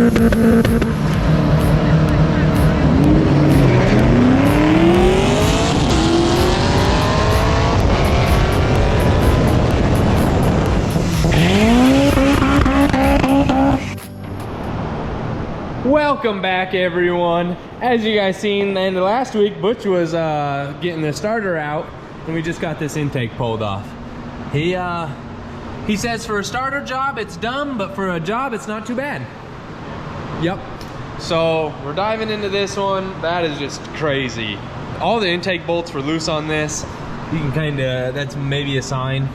Welcome back, everyone. As you guys seen, the end of last week, Butch was getting the starter out, and we just got this intake pulled off. He says for a starter job it's dumb, but for a job it's not too bad. Yep. So we're diving into this one. That is just crazy. All the intake bolts were loose on this. You can kind of, that's maybe a sign.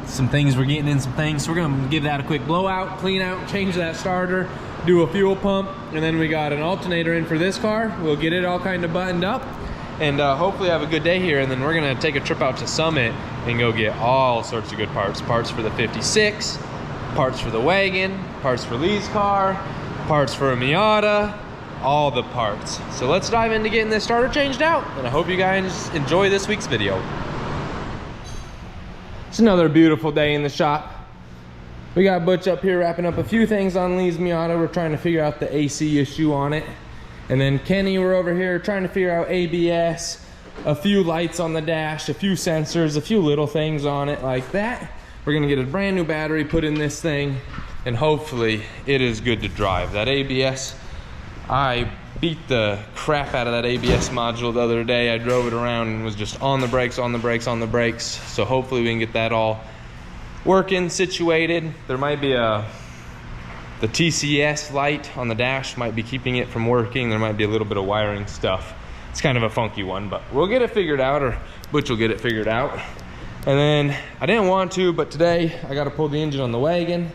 Some things, we're getting in some things. So we're gonna give that a quick blowout, clean out, change that starter, do a fuel pump, and then we got an alternator in for this car. We'll get it all kind of buttoned up and hopefully have a good day here. And then we're gonna take a trip out to Summit and go get all sorts of good parts. Parts for the 56, parts for the wagon, parts for Lee's car, parts for a Miata, all the parts. So let's dive into getting this starter changed out, and I hope you guys enjoy this week's video. It's another beautiful day in the shop. We got Butch up here wrapping up a few things on Lee's Miata. We're trying to figure out the AC issue on it. And then Kenny, we're over here trying to figure out ABS, a few lights on the dash, a few sensors, a few little things on it like that. We're gonna get a brand new battery put in this thing, and hopefully it is good to drive. That ABS, I beat the crap out of that ABS module the other day. I drove it around and was just on the brakes, on the brakes, on the brakes. So hopefully we can get that all working, situated. There might be the TCS light on the dash might be keeping it from working. There might be a little bit of wiring stuff. It's kind of a funky one, but we'll get it figured out, or Butch will get it figured out. And then I didn't want to, but today I got to pull the engine on the wagon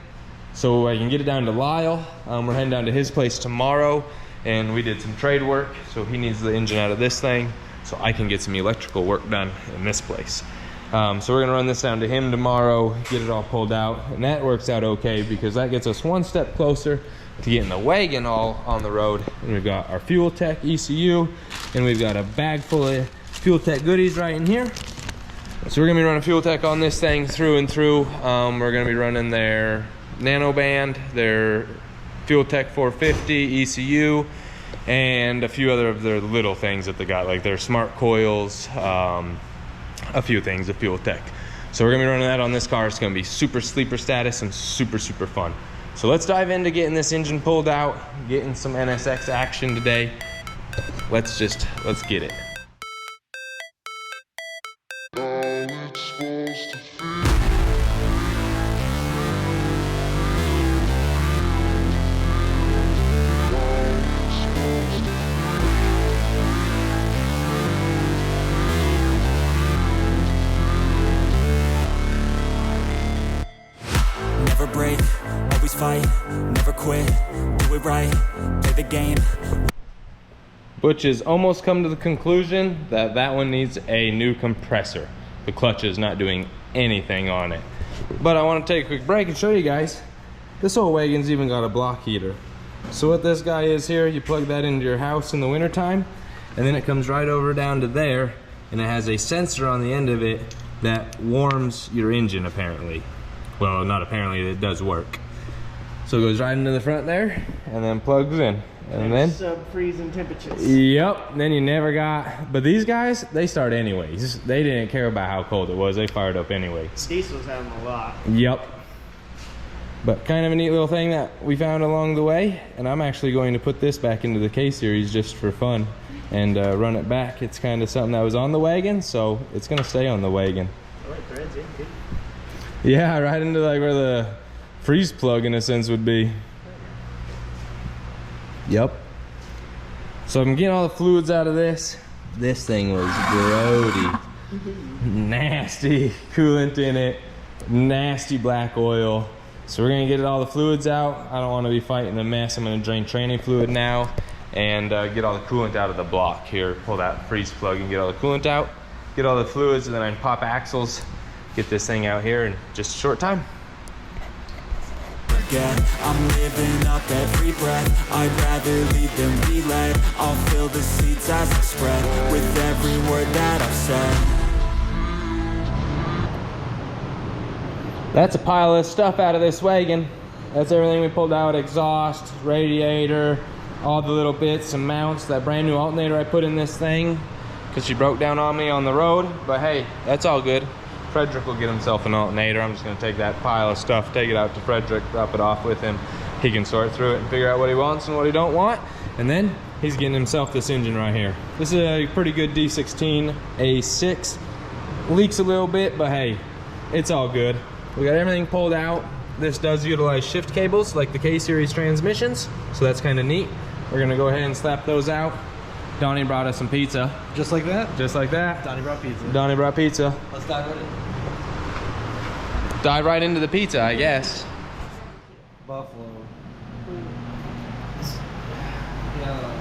so I can get it down to Lyle. We're heading down to his place tomorrow, and we did some trade work, so he needs the engine out of this thing so I can get some electrical work done in this place. So we're gonna run this down to him tomorrow, get it all pulled out, and that works out okay because that gets us one step closer to getting the wagon all on the road. And we've got our Fuel Tech ECU, and we've got a bag full of Fuel Tech goodies right in here. So we're gonna be running Fuel Tech on this thing through and through. We're gonna be running their Nano Band, their Fuel Tech 450 ECU, and a few other of their little things that they got, like their smart coils, a few things of Fuel Tech. So we're gonna be running that on this car. It's gonna be super sleeper status and super fun. So let's dive into getting this engine pulled out, getting some NSX action today. Let's get it. Never break, always fight, never quit, do it right, play the game. Butch has almost come to the conclusion that that one needs a new compressor. The clutch is not doing anything on it. But I want to take a quick break and show you guys. This old wagon's even got a block heater. So what this guy is here, you plug that into your house in the wintertime, and then it comes right over down to there, and it has a sensor on the end of it that warms your engine apparently. Well, not apparently, it does work. So it goes right into the front there and then plugs in. And then sub-freezing temperatures. Yep, then you never got, but these guys, they start anyways. They didn't care about how cold it was, they fired up anyways. Diesel's having a lot. Yep. But kind of a neat little thing that we found along the way, and I'm actually going to put this back into the K-Series just for fun and run it back. It's kind of something that was on the wagon, so it's gonna stay on the wagon. Oh, it threads in good. Yeah, right into like where the freeze plug in a sense would be. Yep. So I'm getting all the fluids out of this. This thing was grody. Nasty coolant in it, nasty black oil. So we're gonna get all the fluids out. I don't wanna be fighting the mess. I'm gonna drain training fluid now and get all the coolant out of the block here. Pull that freeze plug and get all the coolant out, get all the fluids, and then I can pop axles, get this thing out here in just a short time. Yeah, I'm living up every breath. I'd rather lead than be led. I'll fill the seats as I spread with every word that I've said. That's a pile of stuff out of this wagon. that's everything we pulled out. Exhaust, radiator, all the little bits and mounts. That brand new alternator I put in this thing because she broke down on me on the road. But hey, that's all good. Frederick will get himself an alternator. I'm just gonna take that pile of stuff, take it out to Frederick, drop it off with him. He can sort through it and figure out what he wants and what he don't want. And then he's getting himself this engine right here. This is a pretty good D16 A6. Leaks a little bit, but hey, it's all good. We got everything pulled out. This does utilize shift cables like the K-Series transmissions, so that's kind of neat. We're gonna go ahead and slap those out. Donnie brought us some pizza. Just like that? Just like that. Donnie brought pizza. Donnie brought pizza. Let's dive right in. Dive right into the pizza, I guess. Buffalo. Yeah.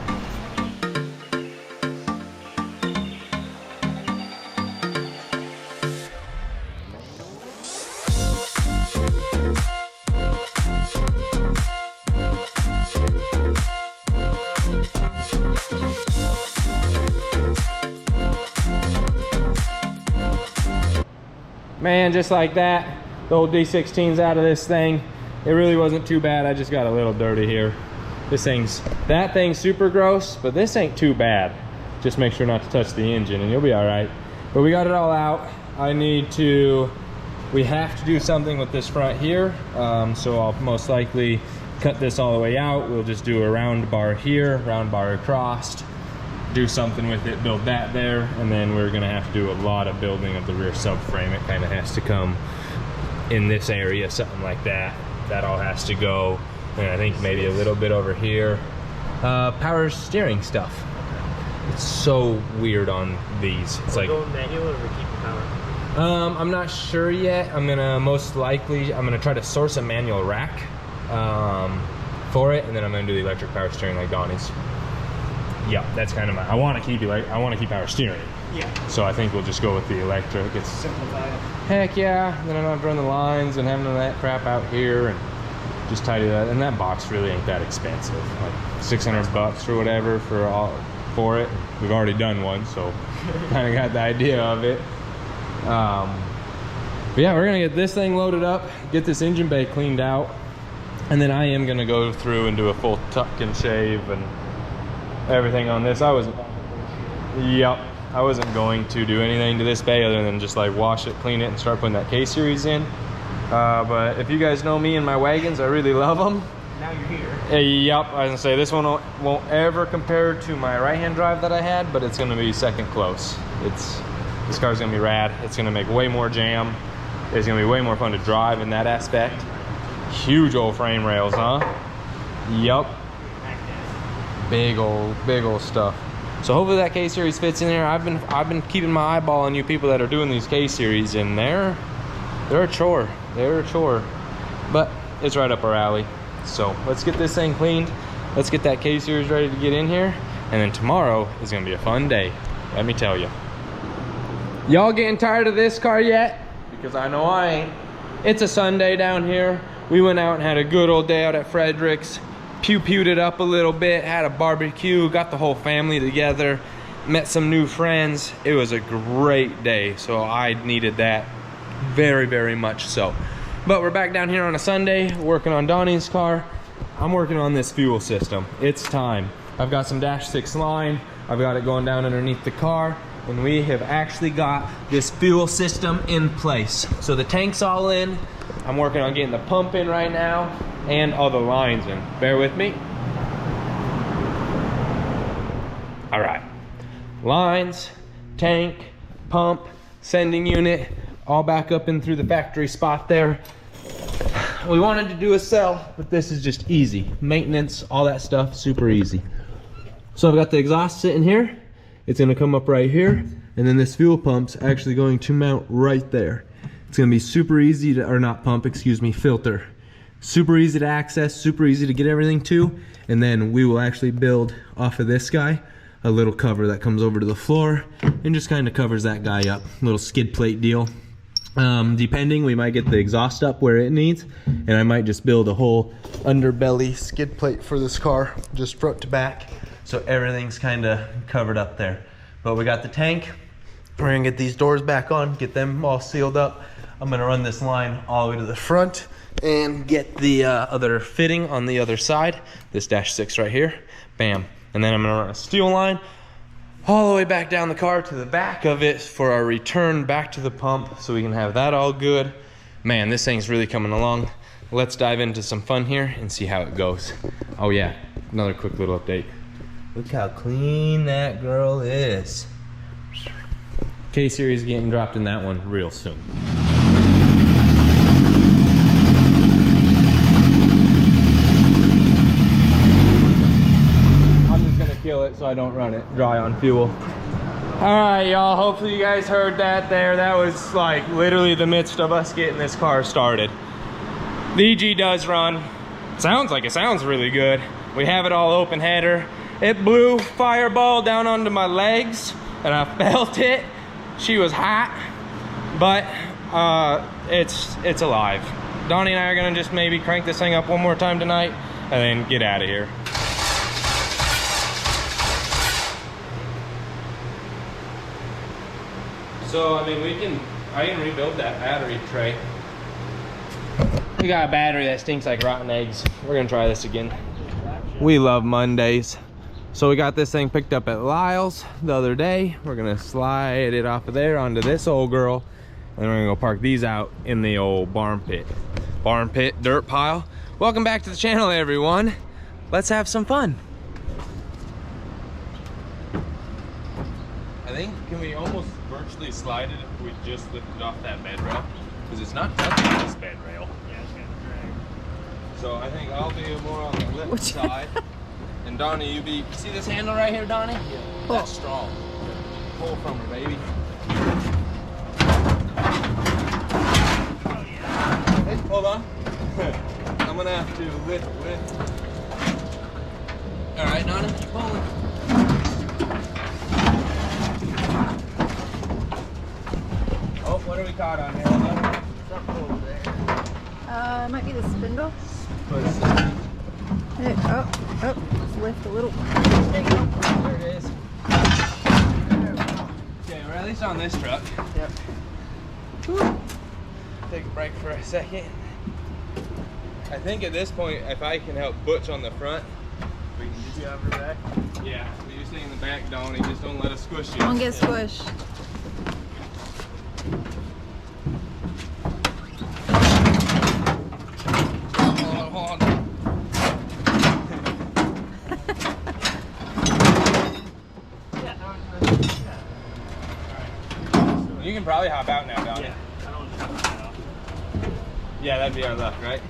Man, just like that, the old D16's out of this thing. It really wasn't too bad. I just got a little dirty here. That thing's super gross, but this ain't too bad. Just make sure not to touch the engine and you'll be all right. But we got it all out. We have to do something with this front here. So I'll most likely cut this all the way out. We'll just do a round bar here, round bar across, do something with it, build that there, and then we're gonna have to do a lot of building of the rear subframe. It kind of has to come in this area, something like that. That all has to go, and I think maybe a little bit over here. Power steering stuff. It's so weird on these. It's like Go manual or keep power? I'm not sure yet. I'm gonna try to source a manual rack for it, and then I'm gonna do the electric power steering like Donnie's. Yeah, that's kind of I want to keep power steering. Yeah. So I think we'll just go with the electric. It's Simplify it. heck yeah. Then I don't have to run the lines and have none of that crap out here, and just tidy that. And that box really ain't that expensive, like 600 bucks or whatever for it. We've already done one, so kind of got the idea of it. But yeah, we're gonna get this thing loaded up, get this engine bay cleaned out, and then I am gonna go through and do a full tuck and shave and everything on this. I wasn't going to do anything to this bay other than just like wash it, clean it, and start putting that K-Series in. But if you guys know me and my wagons, I really love them. Now you're here. Yep, I was gonna say this one won't ever compare to my right-hand drive that I had, but it's gonna be second close. This car's gonna be rad. It's gonna make way more jam. It's gonna be way more fun to drive in that aspect. Huge old frame rails, huh? Yep. Big old stuff. So hopefully that K-Series fits in there. I've been keeping my eyeball on you people that are doing these K-Series, and they're a chore. They're a chore. But it's right up our alley. So let's get this thing cleaned. Let's get that K-Series ready to get in here. And then tomorrow is gonna be a fun day. Let me tell you. Y'all getting tired of this car yet? Because I know I ain't. It's a Sunday down here. We went out and had a good old day out at Frederick's. Pewed it up a little bit, had a barbecue, got the whole family together, met some new friends. It was a great day, so I needed that very, very much so. But we're back down here on a Sunday, working on Donnie's car. I'm working on this fuel system. It's time. I've got some Dash 6 line. I've got it going down underneath the car, and we have actually got this fuel system in place. So the tank's all in. I'm working on getting the pump in right now and all the lines in. Bear with me. All right. Lines, tank, pump, sending unit, all back up in through the factory spot there. We wanted to do a cell, but this is just easy. Maintenance, all that stuff, super easy. So I've got the exhaust sitting here. It's gonna come up right here, and then this fuel pump's actually going to mount right there. It's gonna be super easy to, or not pump, excuse me, filter. Super easy to access, super easy to get everything to, and then we will actually build off of this guy a little cover that comes over to the floor and just kind of covers that guy up. Little skid plate deal. Depending, we might get the exhaust up where it needs, and I might just build a whole underbelly skid plate for this car, just front to back, so everything's kind of covered up there. But we got the tank. We're gonna get these doors back on, get them all sealed up. I'm gonna run this line all the way to the front, and get the other fitting on the other side. This -6 right here, bam. And then I'm gonna run a steel line all the way back down the car to the back of it for our return back to the pump so we can have that all good. Man, this thing's really coming along. Let's dive into some fun here and see how it goes. Oh yeah, another quick little update. Look how clean that girl is. K-Series getting dropped in that one real soon. I'm just gonna kill it so I don't run it dry on fuel. All right, y'all, hopefully you guys heard that there. That was like literally the midst of us getting this car started. The EG does run. Sounds like it sounds really good. We have it all open header. It blew fireball down onto my legs and I felt it. She was hot, but it's alive. Donnie and I are gonna just maybe crank this thing up one more time tonight and then get out of here. So, I mean, I can rebuild that battery tray. We got a battery that stinks like rotten eggs. We're gonna try this again. We love Mondays. So we got this thing picked up at Lyle's the other day. We're gonna slide it off of there onto this old girl. And we're gonna go park these out in the old barn pit. Barn pit, dirt pile. Welcome back to the channel, everyone. Let's have some fun. I think, can we almost virtually slide it if we just lifted off that bed rail? Because it's not touching this bed rail. Yeah, it's gonna drag. So I think I'll be more on the left side. And Donnie, you see this handle right here, Donnie? Yeah. That's strong. Pull from her, baby. Oh yeah. Hey, hold on. I'm gonna have to lift. All right, Donnie, keep pulling. Oh, what are we caught on here? Something over there. It might be the spindle. What is it? Hey, oh, let's lift a little. There you go. There it is. Okay, we're at least on this truck. Yep. Whew. Take a break for a second. I think at this point, if I can help Butch on the front, we can Did you have her back? yeah, but you stay in the back, Donnie. Just don't let us squish you. Don't get squished. Hold on. You can probably hop out now, Donnie. Yeah. I don't want to shut that off. Yeah, that'd be our left, right?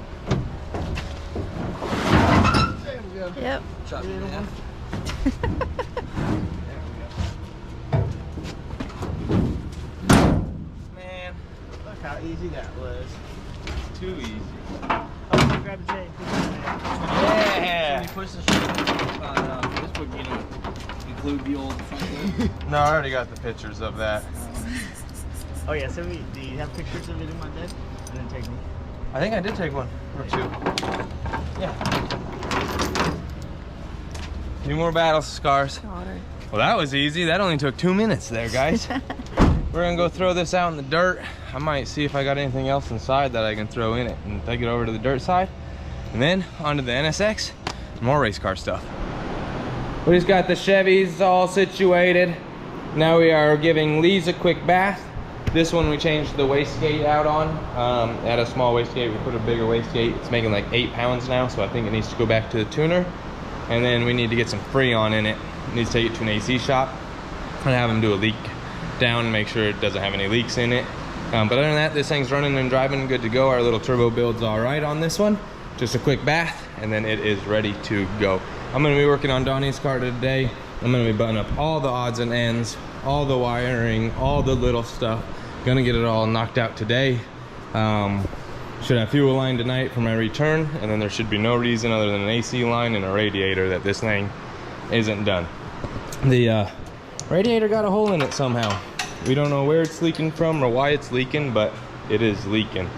There we go. Yep. Chop it in half. Man, Look how easy that was. it's too easy. Oh, grab the chain. Push it in. Yeah! When you push the shit on Facebook, you know, include the old front wheel. No, I already got the pictures of that. Oh yeah, so do you have pictures of it in my bed? I didn't take them. I think I did take one or two. Yeah. Few more battle scars. Daughter. Well, that was easy. That only took 2 minutes there, guys. We're gonna go throw this out in the dirt. I might see if I got anything else inside that I can throw in it and take it over to the dirt side. And then onto the NSX, more race car stuff. We just got the Chevys all situated. Now we are giving Lee's a quick bath. This one we changed the wastegate out on. It had a small wastegate, we put a bigger wastegate. It's making like 8 pounds now, so I think it needs to go back to the tuner. And then we need to get some Freon in it. We need to take it to an AC shop and have them do a leak down and make sure it doesn't have any leaks in it. But other than that, this thing's running and driving good to go. Our little turbo build's all right on this one. Just a quick bath and then it is ready to go. I'm gonna be working on Donnie's car today. I'm gonna be buttoning up all the odds and ends, all the wiring, all the little stuff. Gonna get it all knocked out today. Should have fuel line tonight for my return, and then there should be no reason other than an AC line and a radiator that this thing isn't done. The radiator got a hole in it somehow. We don't know where it's leaking from or why it's leaking, but it is leaking.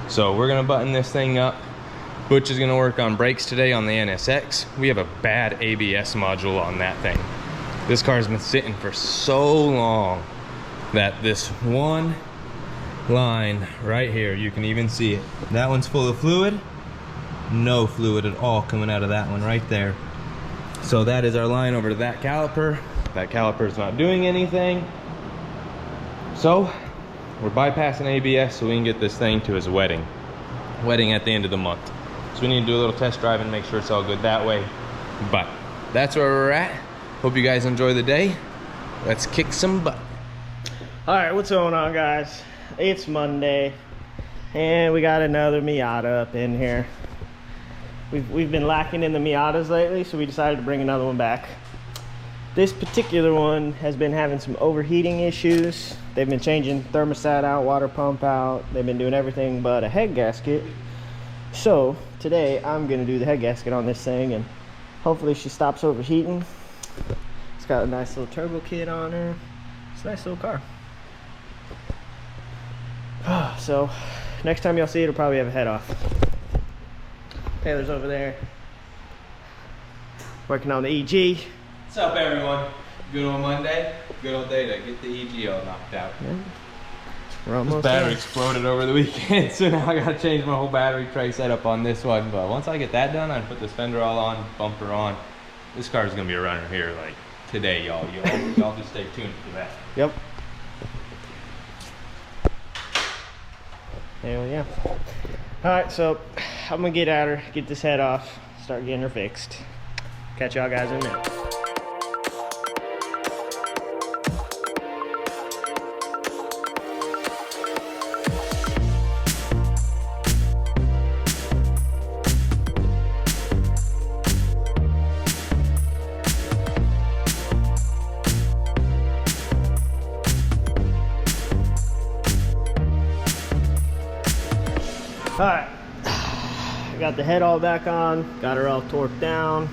So we're gonna button this thing up. Butch is gonna work on brakes today on the NSX. We have a bad ABS module on that thing. This car's been sitting for so long that this one line right here. You can even see it. That one's full of fluid. No fluid at all coming out of that one right there. So that is our line over to that caliper. That caliper is not doing anything. So we're bypassing ABS so we can get this thing to his wedding at the end of the month. So we need to do a little test drive and make sure it's all good that way. But that's where we're at. Hope you guys enjoy the day. Let's kick some butt. All right, what's going on, guys? It's Monday, and we got another Miata up in here. We've been lacking in the Miatas lately, so we decided to bring another one back. This particular one has been having some overheating issues. They've been changing thermostat out, water pump out. They've been doing everything but a head gasket. So today I'm gonna do the head gasket on this thing, and hopefully she stops overheating. It's got a nice little turbo kit on her. It's a nice little car. So next time y'all see it, it'll probably have a head off. Taylor's over there working on the EG. What's up, everyone? Good old Monday. Good old day to get the EG all knocked out. Yeah. We're almost This battery there. exploded over the weekend, so now I gotta change my whole battery tray setup on this one. But once I get that done, I put this fender all on, bumper on. This car is gonna be a runner here, like today, y'all. Y'all just stay tuned for that. Yep. Hell yeah. Alright, so I'm gonna get at her, get this head off, start getting her fixed. Catch y'all guys in a minute. Alright, got the head all back on, got her all torqued down,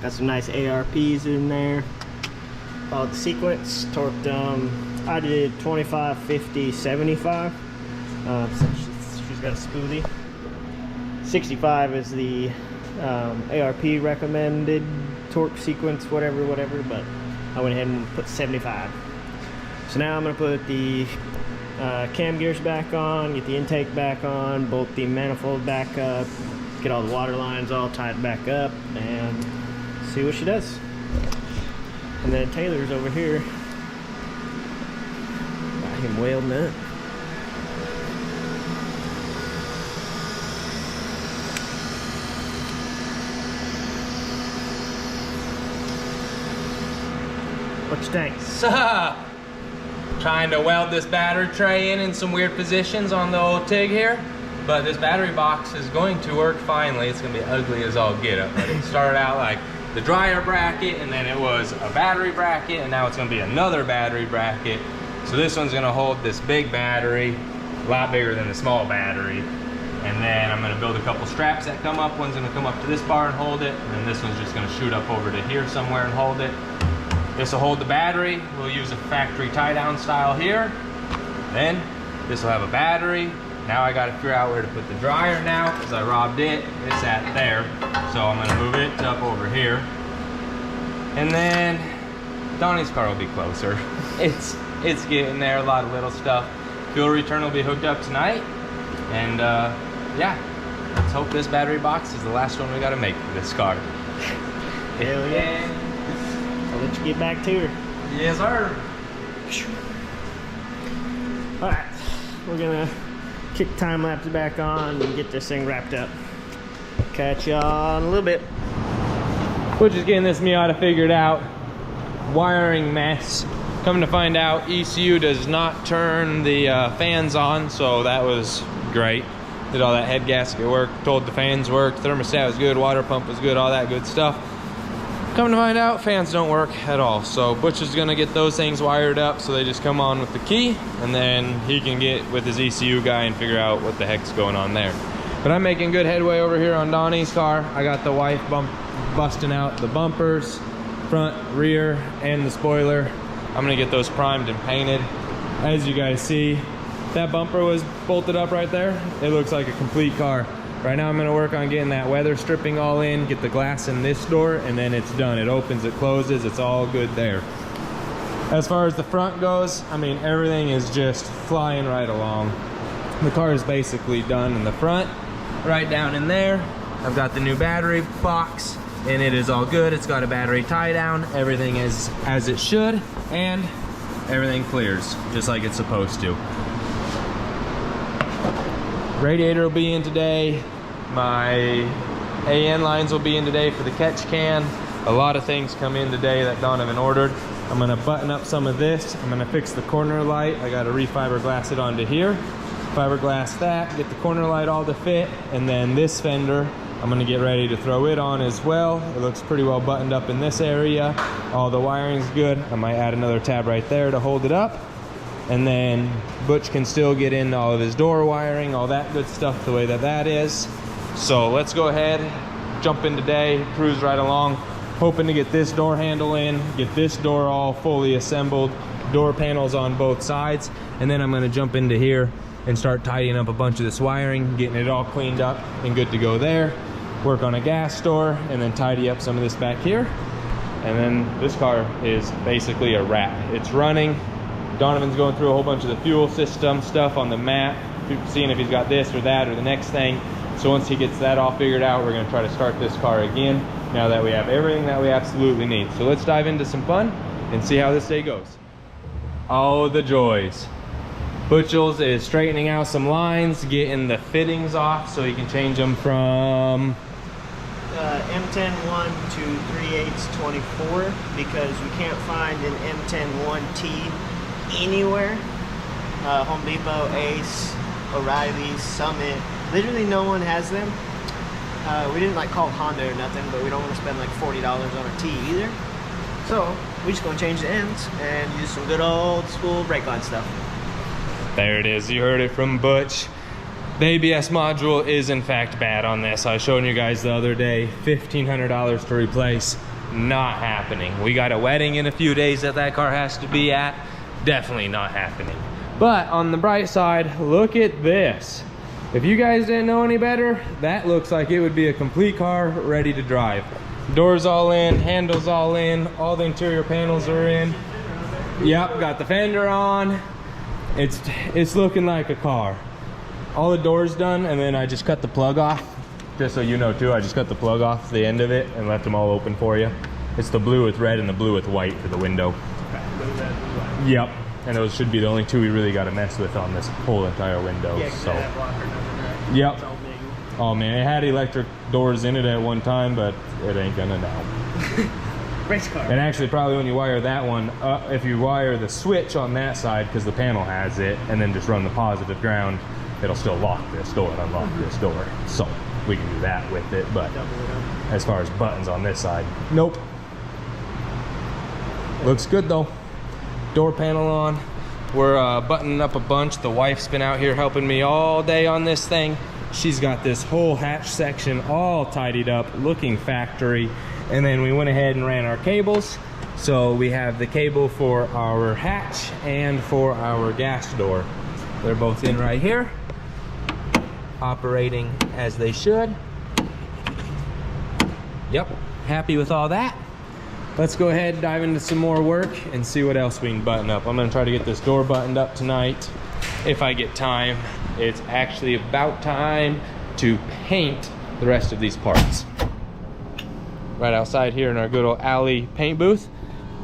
got some nice ARPs in there. Followed the sequence, torqued I did 25, 50, 75. So she's got a spoolie. 65 is the ARP recommended torque sequence, whatever, but I went ahead and put 75. So now I'm gonna put the cam gears back on, get the intake back on, bolt the manifold back up, get all the water lines all tied back up, and see what she does. And then Taylor's over here, got him welding up. What you think? Trying to weld this battery tray in some weird positions on the old TIG here, but this battery box is going to work finally. It's gonna be ugly as all get up, but it started out like the dryer bracket, and then it was a battery bracket, and now it's gonna be another battery bracket. So this one's gonna hold this big battery, a lot bigger than the small battery, and then I'm gonna build a couple straps that come up. One's gonna come up to this bar and hold it, and then this one's just gonna shoot up over to here somewhere and hold it. This will hold the battery. We'll use a factory tie-down style here. Then this will have a battery. Now I gotta figure out where to put the dryer now, because I robbed it. It's at there. So I'm gonna move it up over here. And then Donnie's car will be closer. It's getting there, a lot of little stuff. Fuel return will be hooked up tonight. And yeah, let's hope this battery box is the last one we gotta make for this car. Hell yeah. I'll let you get back to her. Yes, sir. Alright, we're gonna kick time lapse back on and get this thing wrapped up. Catch y'all in a little bit. We're just getting this Miata figured out. Wiring mess. Coming to find out, ECU does not turn the fans on, so that was great. Did all that head gasket work, told the fans work, thermostat was good, water pump was good, all that good stuff. Come to find out, fans don't work at all. So Butch is gonna get those things wired up so they just come on with the key, and then he can get with his ECU guy and figure out what the heck's going on there. But I'm making good headway over here on Donnie's car. I got the wife busting out the bumpers, front, rear, and the spoiler. I'm gonna get those primed and painted. As you guys see, that bumper was bolted up right there. It looks like a complete car. Right now I'm gonna work on getting that weather stripping all in, get the glass in this door, and then it's done. It opens, it closes, it's all good there. As far as the front goes, I mean, everything is just flying right along. The car is basically done in the front, right down in there. I've got the new battery box, and it is all good. It's got a battery tie down. Everything is as it should, and everything clears just like it's supposed to. Radiator will be in today. My AN lines will be in today for the catch can. A lot of things come in today that Donovan ordered. I'm gonna button up some of this. I'm gonna fix the corner light. I gotta refiberglass it onto here. Fiberglass that, get the corner light all to fit, and then this fender, I'm gonna get ready to throw it on as well. It looks pretty well buttoned up in this area. All the wiring's good. I might add another tab right there to hold it up. And then Butch can still get in all of his door wiring, all that good stuff the way that that is. So let's go ahead, jump in today, cruise right along. Hoping to get this door handle in, get this door all fully assembled, door panels on both sides, and then I'm gonna jump into here and start tidying up a bunch of this wiring, getting it all cleaned up and good to go there. Work on a gas door, and then tidy up some of this back here. And then this car is basically a wrap. It's running. Donovan's going through a whole bunch of the fuel system stuff on the map, seeing if he's got this or that or the next thing. So once he gets that all figured out, we're gonna try to start this car again, now that we have everything that we absolutely need. So let's dive into some fun and see how this day goes. Oh, the joys. Butchels is straightening out some lines, getting the fittings off so he can change them from M10-1 to 3/8-24 because we can't find an M10-1T anywhere. Home Depot, Ace, O'Reilly's, Summit, literally no one has them. We didn't like call Honda or nothing, but we don't want to spend like $40 on a T either. So we just gonna change the ends and use some good old school brake line stuff. There it is, you heard it from Butch. The ABS module is in fact bad on this. I was showing you guys the other day, $1,500 to replace, not happening. We got a wedding in a few days that car has to be at, definitely not happening. But on the bright side, look at this. If you guys didn't know any better, that looks like it would be a complete car ready to drive. Doors all in, handles all in, all the interior panels are in. Yep, got the fender on. It's looking like a car. All the doors done, and then I just cut the plug off. Just so you know too, I just cut the plug off the end of it and left them all open for you. It's the blue with red and the blue with white for the window. Okay. Yep, and those should be the only two we really got to mess with on this whole entire window. Yeah, so. that blocker doesn't Yep. It's all big. Oh man, it had electric doors in it at one time, but it ain't gonna now. Race car. And actually, probably when you wire that one up, if you wire the switch on that side, because the panel has it, and then just run the positive ground, it'll still lock this door and unlock this door. So we can do that with it, but as far as buttons on this side, nope. Looks good though. Door panel on. We're buttoning up a bunch. The wife's been out here helping me all day on this thing. She's got this whole hatch section all tidied up, looking factory. And then we went ahead and ran our cables. So we have the cable for our hatch and for our gas door. They're both in right here, operating as they should. Yep, happy with all that. Let's go ahead and dive into some more work and see what else we can button up. I'm gonna try to get this door buttoned up tonight if I get time. It's actually about time to paint the rest of these parts. Right outside here in our good old alley paint booth,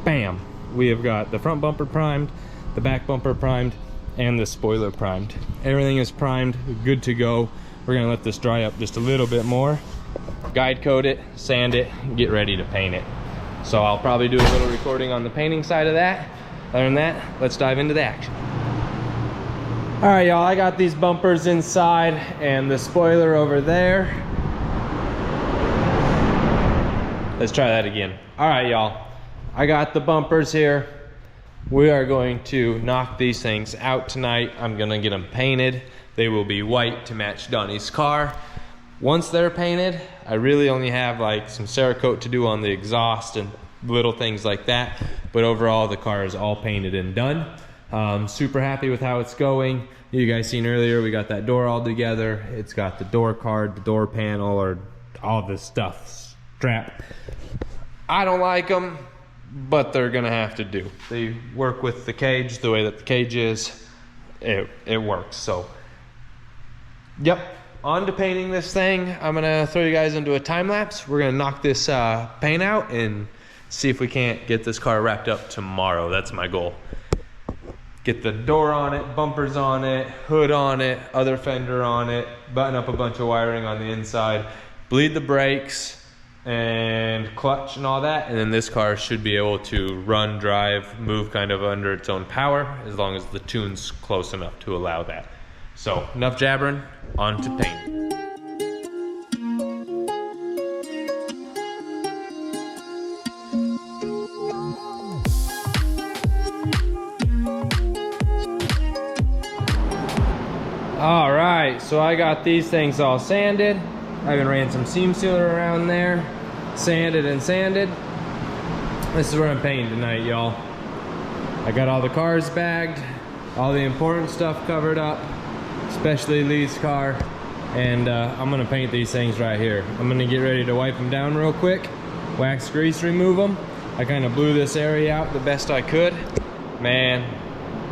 bam, we have got the front bumper primed, the back bumper primed, and the spoiler primed. Everything is primed, good to go. We're gonna let this dry up just a little bit more, guide coat it, sand it, and get ready to paint it. So I'll probably do a little recording on the painting side of that. Other than that, let's dive into the action. All right, y'all, I got these bumpers inside and the spoiler over there. Let's try that again. All right, y'all, I got the bumpers here. We are going to knock these things out tonight. I'm gonna get them painted. They will be white to match Donnie's car. Once they're painted, I really only have like some Cerakote to do on the exhaust and little things like that. But overall, the car is all painted and done. Super happy with how it's going. You guys seen earlier, we got that door all together. It's got the door card, the door panel, or all this stuff, strap. I don't like them. but they're gonna have to do. They work with the cage the way that the cage is. It works. So yep, on to painting this thing. I'm gonna throw you guys into a time lapse. We're gonna knock this paint out and see if we can't get this car wrapped up tomorrow. That's my goal. Get the door on it, bumpers on it, hood on it, other fender on it, button up a bunch of wiring on the inside, bleed the brakes and clutch and all that, and then this car should be able to run, drive, move kind of under its own power as long as the tune's close enough to allow that. So enough jabbering, on to paint. All right, so I got these things all sanded. I even ran some seam sealer around there, sanded and sanded. This is where I'm painting tonight, y'all. I got all the cars bagged, all the important stuff covered up, especially Lee's car, and I'm gonna paint these things right here. I'm gonna get ready to wipe them down real quick, wax grease remove them. I kind of blew this area out the best I could. Man,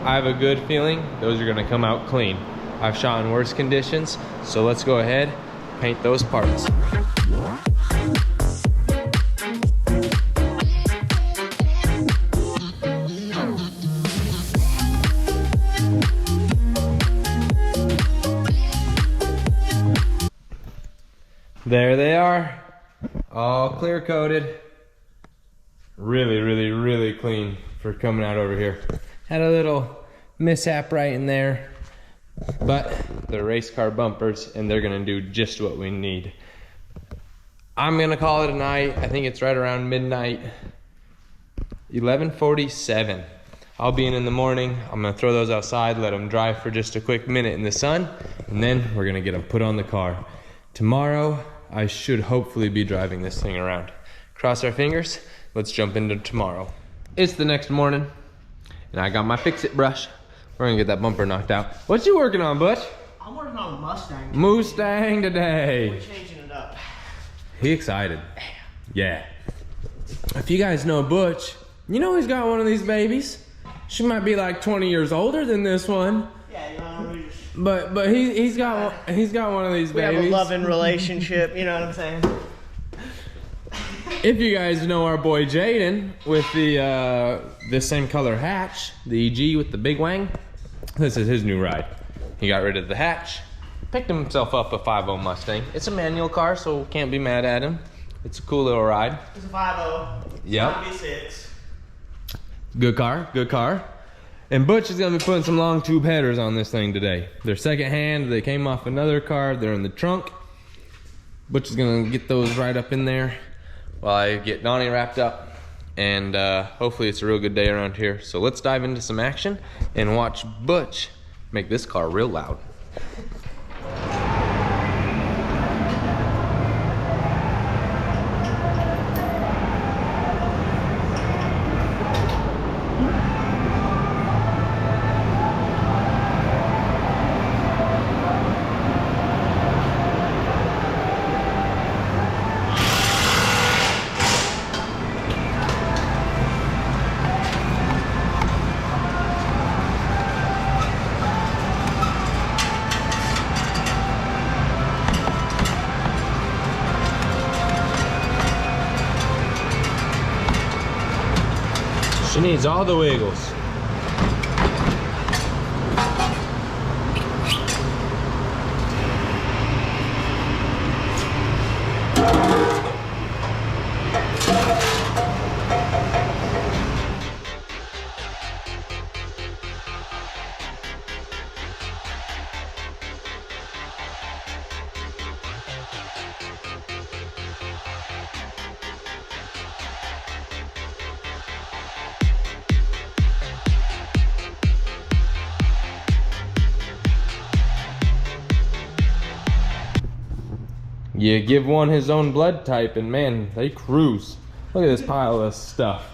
I have a good feeling those are gonna come out clean. I've shot in worse conditions, so let's go ahead, paint those parts. There they are, all clear coated. Really, really, really clean for coming out over here. Had a little mishap right in there, but they're race car bumpers and they're gonna do just what we need. I'm gonna call it a night. I think it's right around midnight, 11:47. I'll be in the morning. I'm gonna throw those outside, let them dry for just a quick minute in the sun, and then we're gonna get them put on the car. Tomorrow, I should hopefully be driving this thing around. Cross our fingers, let's jump into tomorrow. It's the next morning, and I got my fix-it brush. We're gonna get that bumper knocked out. What you working on, Butch? I'm working on a Mustang. Mustang today. We're changing it up. He excited. Yeah. If you guys know Butch, you know he's got one of these babies. She might be like 20 years older than this one. Yeah, you know, we just... But he's got one of these We babies. have a loving relationship, you know what I'm saying? If you guys know our boy Jaden with the same color hatch, the EG with the big wang, this is his new ride. He got rid of the hatch, picked himself up a 5.0 Mustang. It's a manual car, so can't be mad at him. It's a cool little ride. It's a 5.0. Yep. V6. Good car, good car. And Butch is gonna be putting some long tube headers on this thing today. They're second hand, they came off another car, they're in the trunk. Butch is gonna get those right up in there while I get Donnie wrapped up. And hopefully it's a real good day around here. So let's dive into some action and watch Butch make this car real loud. She needs all the wiggles. You give one his own blood type and man, they cruise. Look at this pile of stuff.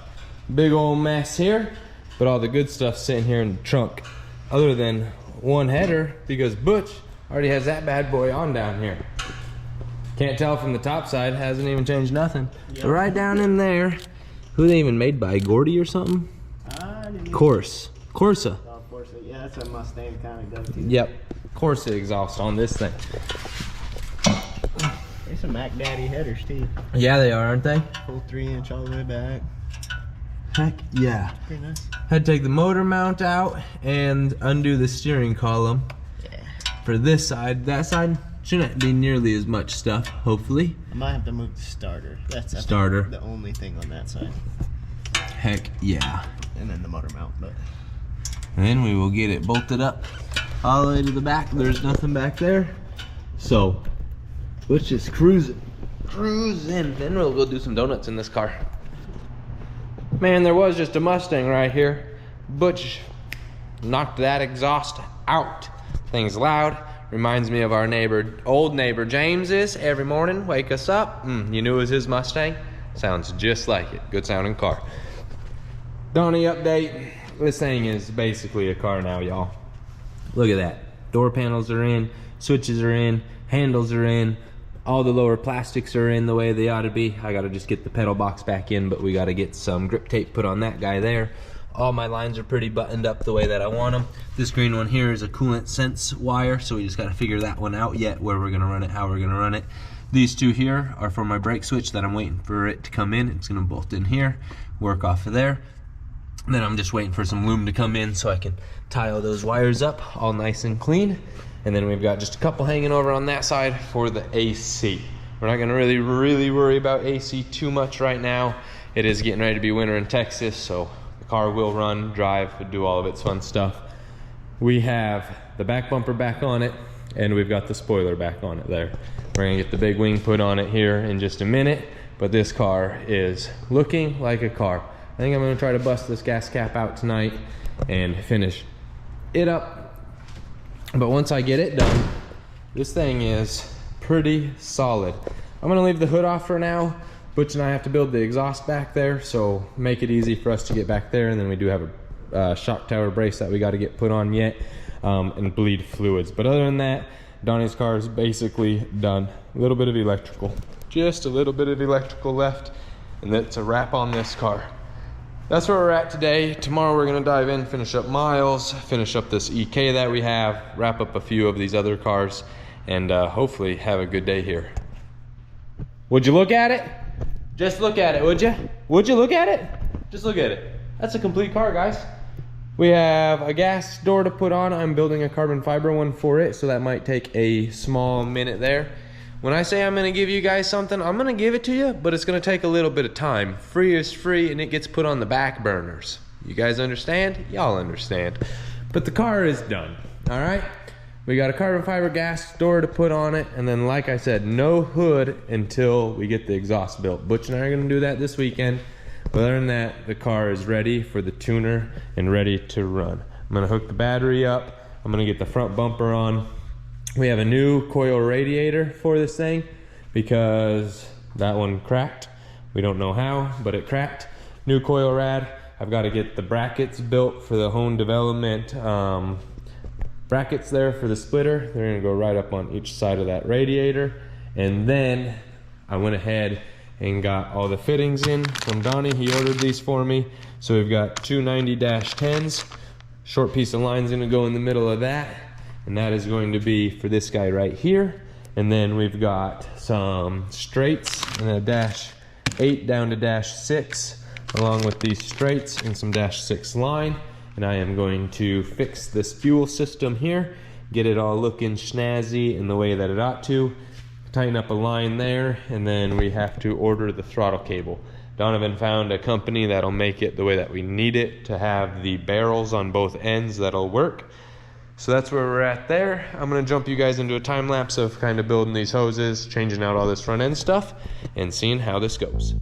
Big old mess here, but all the good stuff sitting here in the trunk. Other than one header, because Butch already has that bad boy on down here. Can't tell from the top side, hasn't even changed nothing. Yep. But right down in there, Who they even made by? Gordy or something? Corsa. Oh, Corsa. Yeah, that's a Mustang kind of go-to. Yep. Corsa exhaust on this thing. There's some Mac Daddy headers too. Yeah, they are, aren't they? Full 3-inch all the way back. Heck yeah. Pretty nice. Had to take the motor mount out and undo the steering column. Yeah. For this side. That side shouldn't be nearly as much stuff, hopefully. I might have to move the starter. That's Starter. the only thing on that side. Heck yeah. And then the motor mount, but And then we will get it bolted up all the way to the back. There's nothing back there. So let's just cruise it. Cruise in. Then we'll go do some donuts in this car. Man, there was just a Mustang right here. Butch knocked that exhaust out. Thing's loud. Reminds me of our neighbor, old neighbor James's. Every morning, wake us up. You knew it was his Mustang? Sounds just like it. Good sounding car. Donnie update. This thing is basically a car now, y'all. Look at that. Door panels are in, switches are in, handles are in, all the lower plastics are in the way they ought to be. I gotta just get the pedal box back in, but we gotta get some grip tape put on that guy there. All my lines are pretty buttoned up the way that I want them. This green one here is a coolant sense wire, so we just gotta figure that one out yet, where we're gonna run it, how we're gonna run it. These two here are for my brake switch that I'm waiting for it to come in. It's gonna bolt in here, work off of there. Then I'm just waiting for some loom to come in so I can tie all those wires up all nice and clean. And then we've got just a couple hanging over on that side for the AC. We're not gonna really worry about AC too much right now. It is getting ready to be winter in Texas, so the car will run, drive, do all of its fun stuff. We have the back bumper back on it, and we've got the spoiler back on it there. We're gonna get the big wing put on it here in just a minute, but this car is looking like a car. I think I'm gonna try to bust this gas cap out tonight and finish it up. But once I get it done, this thing is pretty solid. I'm gonna leave the hood off for now. Butch and I have to build the exhaust back there, so make it easy for us to get back there. And then we do have a shock tower brace that we gotta get put on yet, and bleed fluids. But other than that, Donnie's car is basically done. A little bit of electrical, just a little bit of electrical left, and that's a wrap on this car. That's where we're at today. Tomorrow we're gonna dive in, finish up Miles, finish up this EK that we have, wrap up a few of these other cars, and hopefully have a good day here. Would you look at it? Just look at it, would you? Would you look at it? Just look at it. That's a complete car, guys. We have a gas door to put on. I'm building a carbon fiber one for it, so that might take a small minute there. When I say I'm gonna give you guys something, I'm gonna give it to you, but it's gonna take a little bit of time. Free is free, and it gets put on the back burners. You guys understand? Y'all understand. But the car is done, all right? We got a carbon fiber gas door to put on it, and then like I said, no hood until we get the exhaust built. Butch and I are gonna do that this weekend. But other than that, the car is ready for the tuner and ready to run. I'm gonna hook the battery up. I'm gonna get the front bumper on. We have a new coil radiator for this thing because that one cracked. We don't know how, but it cracked. New coil rad. I've got to get the brackets built for the home development brackets there for the splitter. They're gonna go right up on each side of that radiator. And then I went ahead and got all the fittings in from Donnie. He ordered these for me. So we've got two 90-10s. Short piece of line's gonna go in the middle of that. And that is going to be for this guy right here. And then we've got some straights and a -8 down to -6, along with these straights and some -6 line. And I am going to fix this fuel system here, get it all looking snazzy in the way that it ought to, tighten up a line there, and then we have to order the throttle cable. Donovan found a company that'll make it the way that we need it to have the barrels on both ends that'll work. So that's where we're at there. I'm gonna jump you guys into a time lapse of kind of building these hoses, changing out all this front end stuff, and seeing how this goes.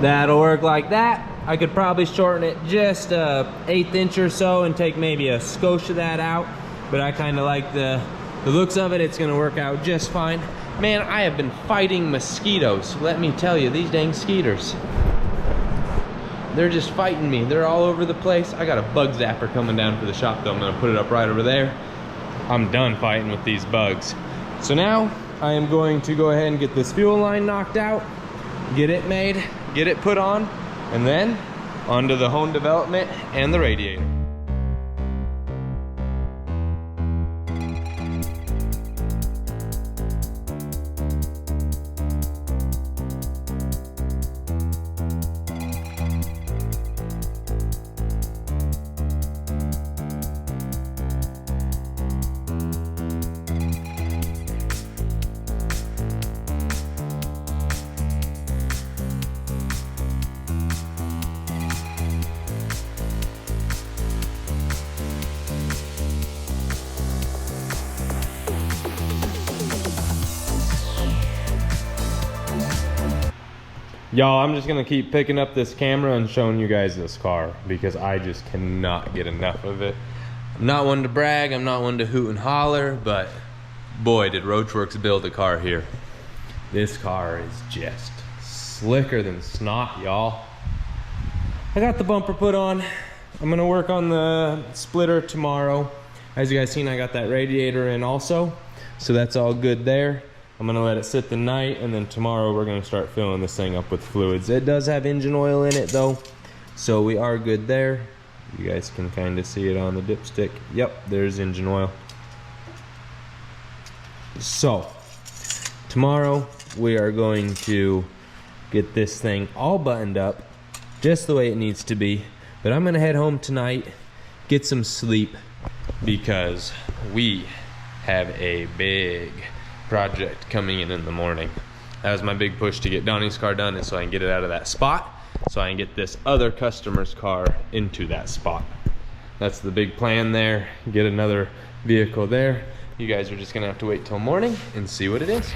That'll work like that. I could probably shorten it just a 1/8 inch or so and take maybe a skosh of that out. but I kind of like the looks of it. It's gonna work out just fine. Man, I have been fighting mosquitoes. Let me tell you, these dang skeeters. They're just fighting me. They're all over the place. I got a bug zapper coming down for the shop though. I'm gonna put it up right over there. I'm done fighting with these bugs. So now I am going to go ahead and get this fuel line knocked out, get it made, get it put on, and then onto the home development and the radiator. Y'all, I'm just gonna keep picking up this camera and showing you guys this car because I just cannot get enough of it. I'm not one to brag, I'm not one to hoot and holler, but boy, did Roachworks build a car here. This car is just slicker than snot, y'all. I got the bumper put on. I'm gonna work on the splitter tomorrow. As you guys seen, I got that radiator in also, so that's all good there. I'm gonna let it sit the night, and then tomorrow we're gonna start filling this thing up with fluids. It does have engine oil in it though, so we are good there. You guys can kind of see it on the dipstick. Yep, there's engine oil. So tomorrow we are going to get this thing all buttoned up just the way it needs to be, but I'm gonna head home tonight, get some sleep, because we have a big project coming in the morning. That was my big push to get Donnie's car done, is so I can get it out of that spot, so I can get this other customer's car into that spot. That's the big plan there. Get another vehicle there. You guys are just gonna have to wait till morning and see what it is.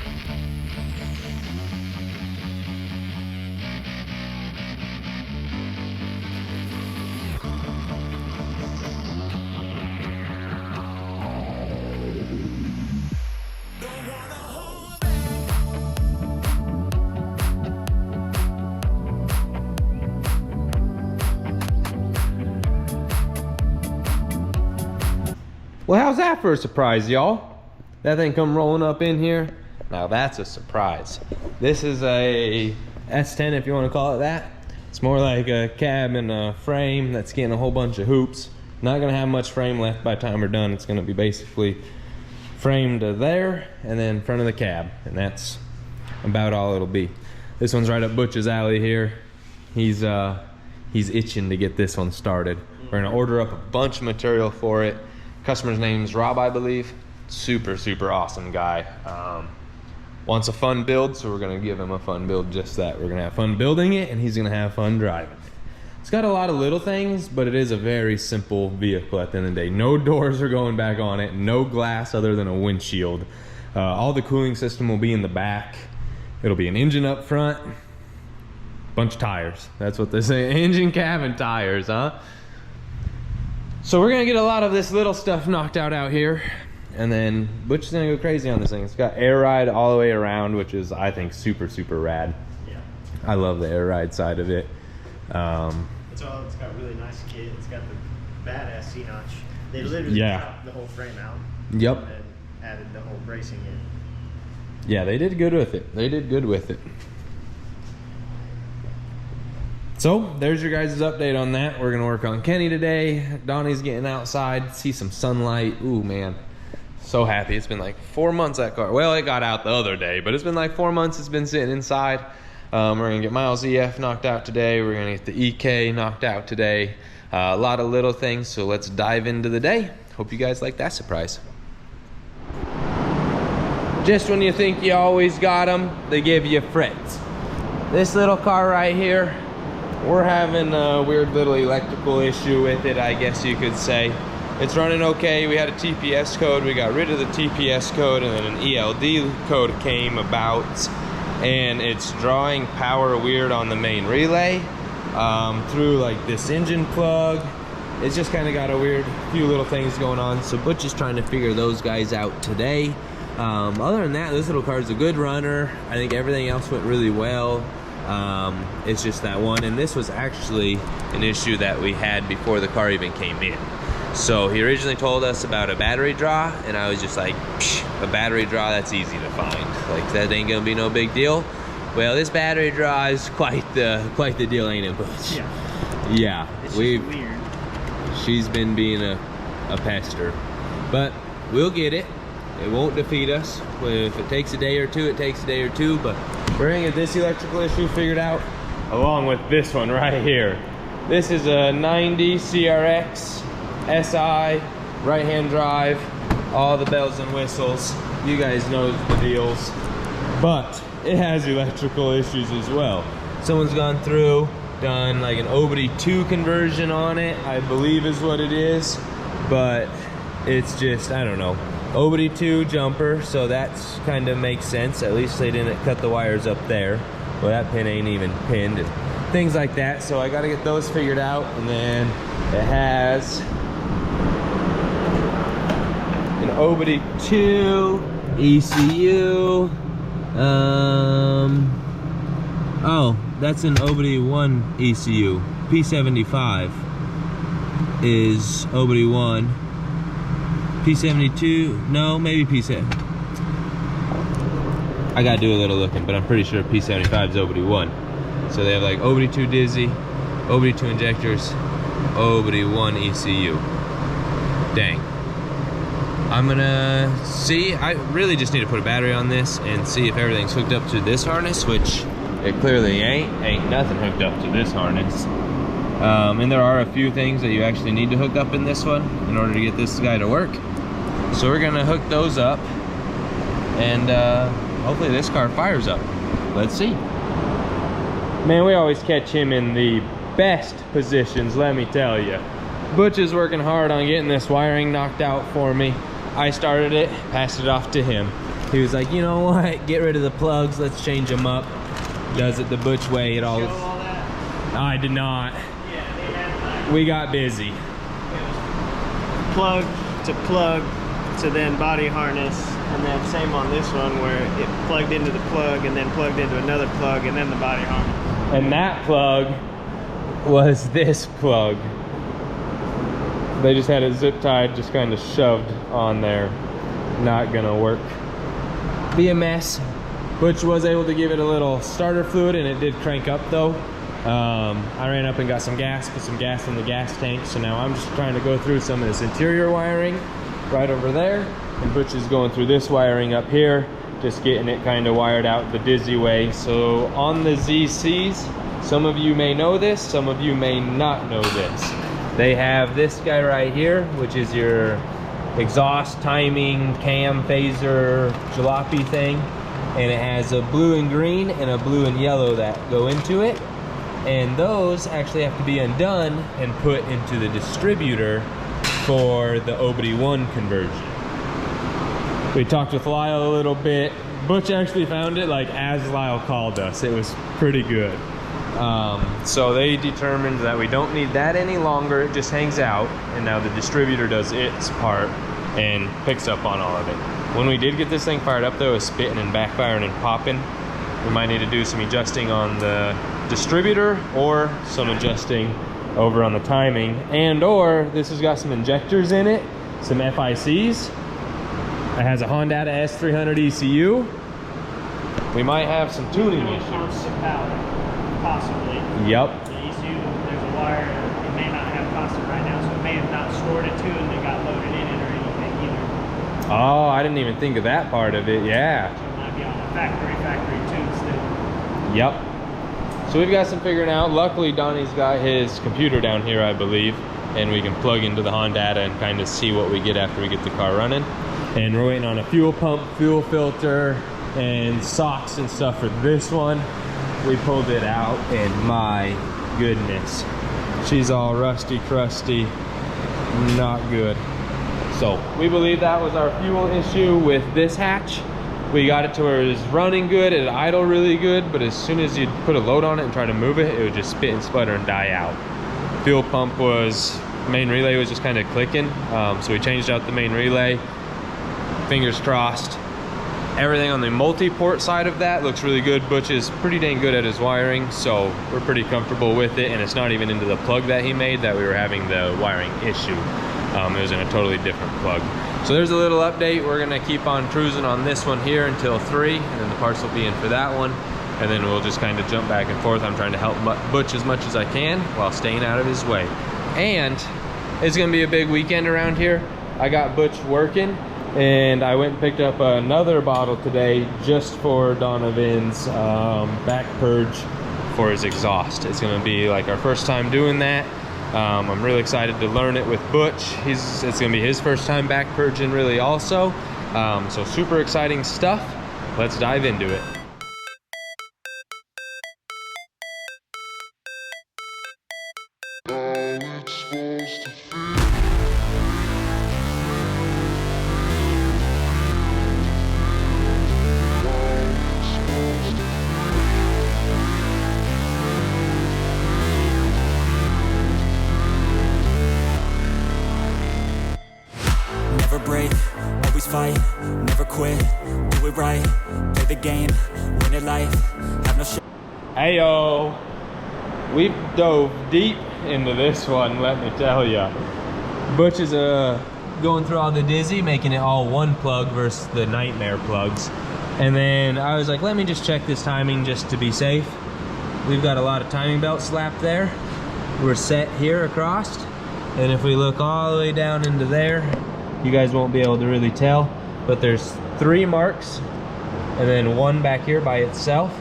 Well, how's that for a surprise, y'all? That thing come rolling up in here. Now that's a surprise. This is a S10, if you want to call it that. It's more like a cab and a frame that's getting a whole bunch of hoops. Not gonna have much frame left by the time we're done. It's gonna be basically framed to there and then front of the cab, and that's about all it'll be. This one's right up Butch's alley here. He's itching to get this one started. We're gonna order up a bunch of material for it. Customer's name's Rob, I believe. Super, super awesome guy. Wants a fun build, so we're gonna give him a fun build, just that. We're gonna have fun building it, and he's gonna have fun driving it. It's got a lot of little things, but it is a very simple vehicle at the end of the day. No doors are going back on it, no glass other than a windshield. All the cooling system will be in the back. It'll be an engine up front, bunch of tires. That's what they say, engine, cab, and tires, huh? So we're gonna get a lot of this little stuff knocked out here, and then Butch is gonna go crazy on this thing. It's got air ride all the way around, which is, I think, super, super rad. Yeah. I love the air ride side of it. It's got really nice kit. It's got the badass C-notch. They literally chopped the whole frame out. Yep. And then added the whole bracing in. Yeah, they did good with it. They did good with it. So there's your guys' update on that. We're gonna work on Kenny today. Donnie's getting outside, see some sunlight. Ooh, man, so happy. It's been like 4 months that car. Well, it got out the other day, but it's been like 4 months it's been sitting inside. We're gonna get Miles EF knocked out today. We're gonna get the EK knocked out today. A lot of little things, so let's dive into the day. Hope you guys like that surprise. Just when you think you always got them, they give you frets. This little car right here, we're having a weird little electrical issue with it, I guess you could say. It's running okay. We had a TPS code. We got rid of the TPS code, and then an ELD code came about, and it's drawing power weird on the main relay through like this engine plug it's just kind of got a weird few little things going on. So Butch is trying to figure those guys out today. Other than that, this little car is a good runner. I think everything else went really well. It's just that one, and this was actually an issue that we had before the car even came in. So he originally told us about a battery draw, and I was just like, psh, a battery draw, that's easy to find. Like, that ain't gonna be no big deal. Well, this battery draw is quite the deal, ain't it, Butch? Yeah. It's just weird. She's been being a pester, but we'll get it. It won't defeat us. If it takes a day or two, it takes a day or two, but we're gonna get this electrical issue figured out, along with this one right here. This is a 90 CRX SI, right-hand drive, all the bells and whistles. You guys know the deals, but it has electrical issues as well. Someone's gone through, done like an OBD2 conversion on it, I believe is what it is, but it's just, I don't know. OBD2 jumper, so that's kind of makes sense. At least they didn't cut the wires up there. Well, that pin ain't even pinned, and things like that. So I got to get those figured out, and then it has an OBD2 ECU. Oh, that's an OBD1 ECU. P75 is OBD1. P72, no, maybe P7. I gotta do a little looking, but I'm pretty sure P75 is OBD1. So they have like OBD2 Dizzy, OBD2 injectors, OBD1 ECU. Dang. I'm gonna see, I really just need to put a battery on this and see if everything's hooked up to this harness, which it clearly ain't nothing hooked up to this harness. And there are a few things that you actually need to hook up in this one in order to get this guy to work. So we're gonna hook those up, and hopefully this car fires up. Let's see. Man, we always catch him in the best positions, let me tell you. Butch is working hard on getting this wiring knocked out for me. I started it, passed it off to him. He was like, you know what, get rid of the plugs, let's change them up. Does it the Butch way. It all. I did not. We got busy. Plug to plug to then body harness, and then same on this one where it plugged into the plug and then plugged into another plug and then the body harness. And that plug was this plug. They just had it zip tied, just kind of shoved on there. Not gonna work. Be a mess. Butch was able to give it a little starter fluid, and it did crank up though. I ran up and got some gas, put some gas in the gas tank, so now I'm just trying to go through some of this interior wiring right over there, and Butch is going through this wiring up here, just getting it kind of wired out the Dizzy way. So on the ZCs, some of you may know this, some of you may not know this. They have this guy right here, which is your exhaust timing cam phaser jalopy thing, and it has a blue and green and a blue and yellow that go into it. And those actually have to be undone and put into the distributor for the OBD1 conversion. We talked with Lyle a little bit. Butch actually found it like as Lyle called us. It was pretty good. So they determined that we don't need that any longer. It just hangs out, and now the distributor does its part and picks up on all of it. When we did get this thing fired up though, it was spitting and backfiring and popping. We might need to do some adjusting on the distributor or some adjusting over on the timing, and or this has got some injectors in it, some FICs. It has a Honda S300 ECU. We might have some tuning issues. Possibly. Yep. The ECU, there's a wire, it may not have constant right now, so it may have not stored it to and it got loaded in it or anything either. Oh, I didn't even think of that part of it, yeah. So it might be on the factory tune still. Yep. So we've got some figuring out. Luckily, Donnie's got his computer down here, I believe, and we can plug into the Honda and kind of see what we get after we get the car running. And we're waiting on a fuel pump, fuel filter, and socks and stuff for this one. We pulled it out, and my goodness, she's all rusty, crusty, not good. So we believe that was our fuel issue with this hatch. We got it to where it was running good, it idled really good, but as soon as you put a load on it and try to move it, it would just spit and sputter and die out. Fuel pump was main relay was just kind of clicking. So we changed out the main relay. Fingers crossed. Everything on the multi-port side of that looks really good. Butch is pretty dang good at his wiring, so we're pretty comfortable with it, and it's not even into the plug that he made that we were having the wiring issue. It was in a totally different plug. So there's a little update. We're gonna keep on cruising on this one here until 3, and then the parts will be in for that one, and then we'll just kind of jump back and forth. I'm trying to help Butch as much as I can while staying out of his way. And it's gonna be a big weekend around here. I got Butch working, and I went and picked up another bottle today just for Donovan's back purge for his exhaust. It's gonna be like our first time doing that. I'm really excited to learn it with Butch. It's gonna be his first time back purging really also. So super exciting stuff. Let's dive into it. Never break, always fight, never quit, do it right, play the game, win it life, have no shit. Heyo, we've dove deep into this one, let me tell ya. Butch is going through all the dizzy, making it all one plug versus the nightmare plugs. And then I was like, let me just check this timing just to be safe. We've got a lot of timing belts slapped there. We're set here across. And if we look all the way down into there, you guys won't be able to really tell, but there's 3 marks and then 1 back here by itself.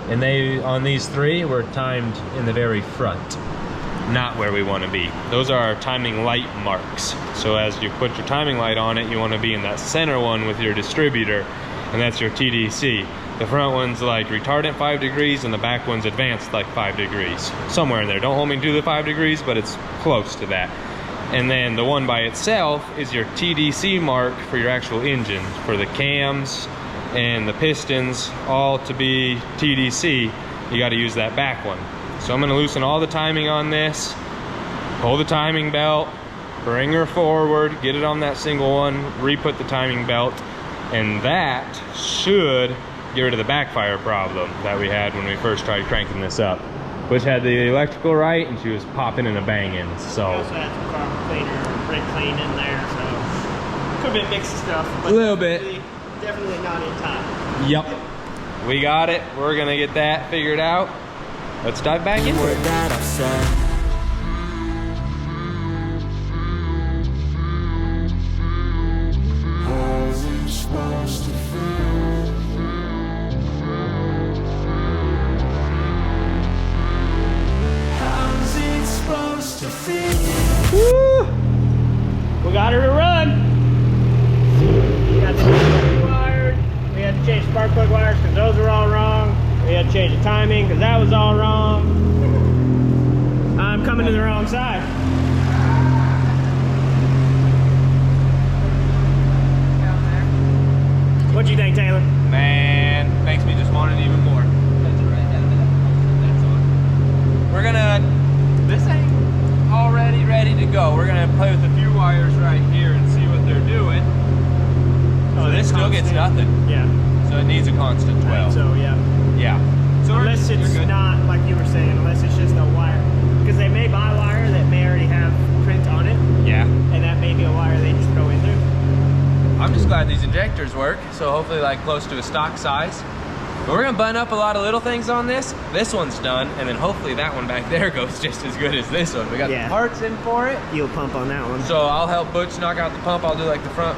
And they, on these 3, were timed in the very front, not where we want to be. Those are our timing light marks. So as you put your timing light on it, you want to be in that center one with your distributor, and that's your TDC. The front one's like retardant 5 degrees and the back one's advanced like 5 degrees. Somewhere in there. Don't hold me to the 5 degrees, but it's close to that. And then the one by itself is your TDC mark for your actual engine. For the cams and the pistons, all to be TDC, you got to use that back one. So I'm going to loosen all the timing on this, pull the timing belt, bring her forward, get it on that single one, re-put the timing belt, and that should get rid of the backfire problem that we had when we first tried cranking this up. Which had the electrical right, and she was popping and a banging. So We also had some carb cleaner, brake clean in there, so could have been mixed stuff. But a little bit. Definitely not in time. Yep. We got it. We're gonna get that figured out. Let's dive back into Word it. that I've said. Woo! We got her to run. We got the wired. We had to change spark plug wires because those were all wrong. We had to change the timing because that was all wrong. I'm coming to the wrong side. What do you think, Taylor? Man, makes me just want it even more. We're gonna, this ain't already ready to go. We're gonna play with a few wires right here and see what they're doing. So this still gets nothing. Yeah. So it needs a constant 12. So yeah. Yeah. So Unless you're it's good. not, like you were saying, unless it's just a wire. Because they may buy wire that may already have print on it, Yeah. and that may be a wire they just throw in there. I'm just glad these injectors work. So hopefully like close to a stock size. But we're gonna button up a lot of little things on this. This one's done, and then hopefully that one back there goes just as good as this one. We got the parts in for it. Fuel pump on that one. So I'll help Butch knock out the pump. I'll do like the front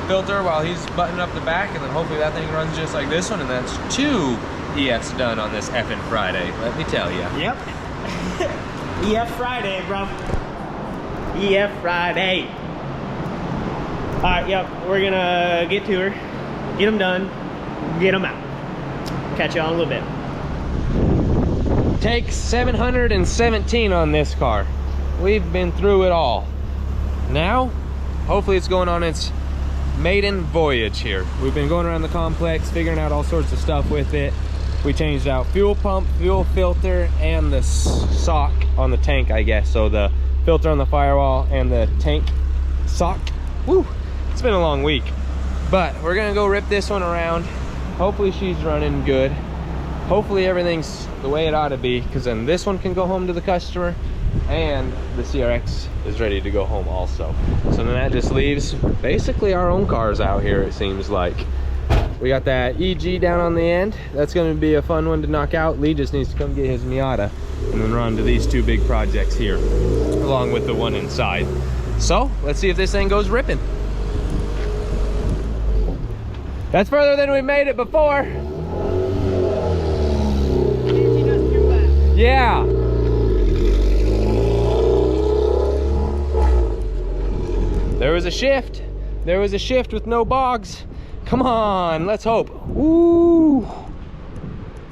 filter while he's buttoning up the back, and then hopefully that thing runs just like this one, and that's 2 EFs done on this effing Friday, let me tell you. Yep. EF Friday, bro. EF Friday. Alright, yep, we're gonna get to her, get them done, get them out. Catch y'all in a little bit. Take 717 on this car. We've been through it all. Now, hopefully it's going on its maiden voyage here. We've been going around the complex, figuring out all sorts of stuff with it. We changed out fuel pump, fuel filter, and the sock on the tank, I guess. So the filter on the firewall, and the tank sock. Woo! It's been a long week, but we're gonna go rip this one around. Hopefully she's running good. Hopefully everything's the way it ought to be, because then this one can go home to the customer and the CRX is ready to go home also. So then that just leaves basically our own cars out here, it seems like. We got that EG down on the end. That's going to be a fun one to knock out. Lee just needs to come get his Miata and then run to these two big projects here, along with the one inside. So let's see if this thing goes ripping. That's further than we've made it before. Yeah. There was a shift. There was a shift with no bogs. Come on, let's hope. Ooh.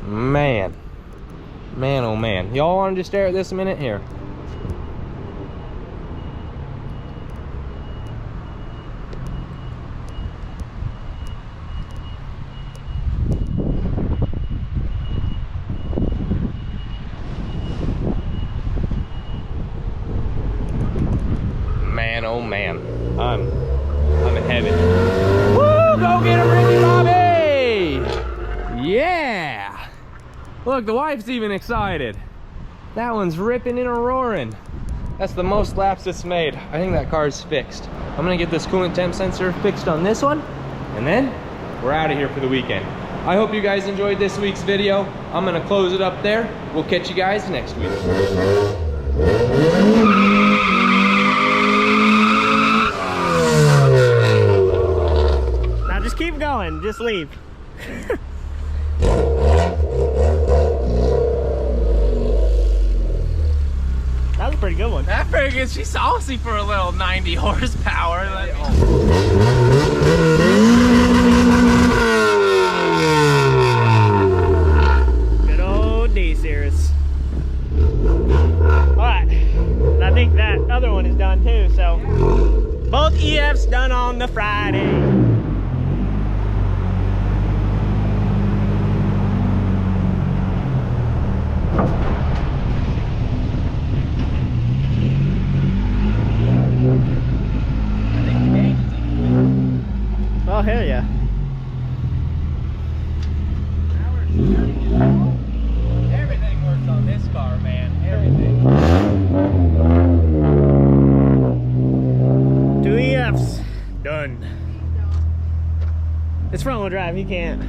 Man. Man, oh man. Y'all want to just stare at this a minute here? Man, oh man, I'm in heaven. Woo! Go get him, Ricky Bobby! Yeah! Look, the wife's even excited. That one's ripping and roaring. That's the most laps it's made. I think that car's fixed. I'm gonna get this coolant temp sensor fixed on this one, and then we're out of here for the weekend. I hope you guys enjoyed this week's video. I'm gonna close it up there. We'll catch you guys next week. Just keep going, just leave. That was a pretty good one. That's pretty good. She's saucy for a little 90 horsepower. Good old D-Series. Alright, I think that other one is done too, so both EFs done on the Friday. Oh, hell yeah. Everything works on this car, man. Everything. 2 EFs. Done. It's front wheel drive, you can't.